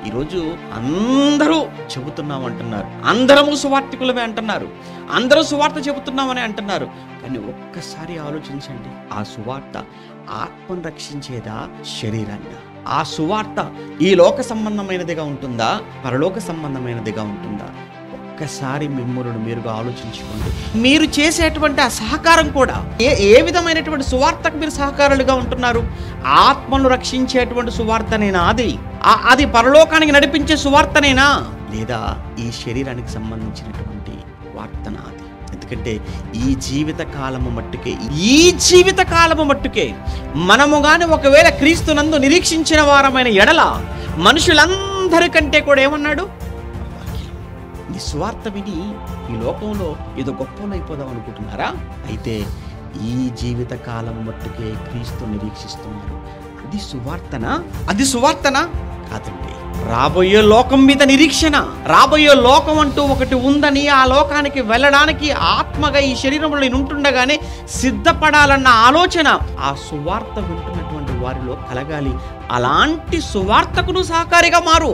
ఈరోజు అందరూ చెబుతున్నామంటున్నారు, అందరము సువార్తికులమే అంటున్నారు, అందరూ సువార్త చెబుతున్నామని అంటున్నారు. కానీ ఒక్కసారి ఆలోచించండి, ఆ సువార్త ఆత్మను రక్షించేదా, శరీరాన్ని? ఆ సువార్త ఈ లోక సంబంధమైనదిగా ఉంటుందా, పరలోక సంబంధమైనదిగా ఉంటుందా? ఒక్కసారి మిమ్మల్ని మీరుగా ఆలోచించుకోండి. మీరు చేసేటువంటి ఆ సహకారం కూడా ఏ విధమైనటువంటి సువార్తకు మీరు సహకారులుగా ఉంటున్నారు? ఆత్మను రక్షించేటువంటి సువార్తనేనా? అది పరలోకానికి నడిపించే సువార్తనేనా, లేదా ఈ శరీరానికి సంబంధించినటువంటి వార్తనా? అది ఎందుకంటే ఈ జీవిత కాలము మట్టుకే మనము గాని ఒకవేళ క్రీస్తునందు నిరీక్షించిన వారమైన ఎడల మనుషులందరికంటే కూడా ఏమన్నాడు? ఈ సువార్త విని ఈ లోకంలో ఏదో గొప్పలు అయిపోదాం అనుకుంటున్నారా? అయితే ఈ జీవిత కాలం మట్టుకే క్రీస్తు నిరీక్షిస్తున్నారు. అది సువార్తనా? కాదండి. రాబోయే లోకం మీద నిరీక్షణ, రాబోయే లోకం అంటూ ఒకటి ఉందని, ఆ లోకానికి వెళ్ళడానికి ఆత్మగా ఈ శరీరంలో నేను ఉంటుండగానే సిద్ధపడాలన్న ఆలోచన ఆ సువార్త వింటున్నటువంటి వారిలో కలగాలి. అలాంటి సువార్తకు నువ్వు సహకారిగా మారు.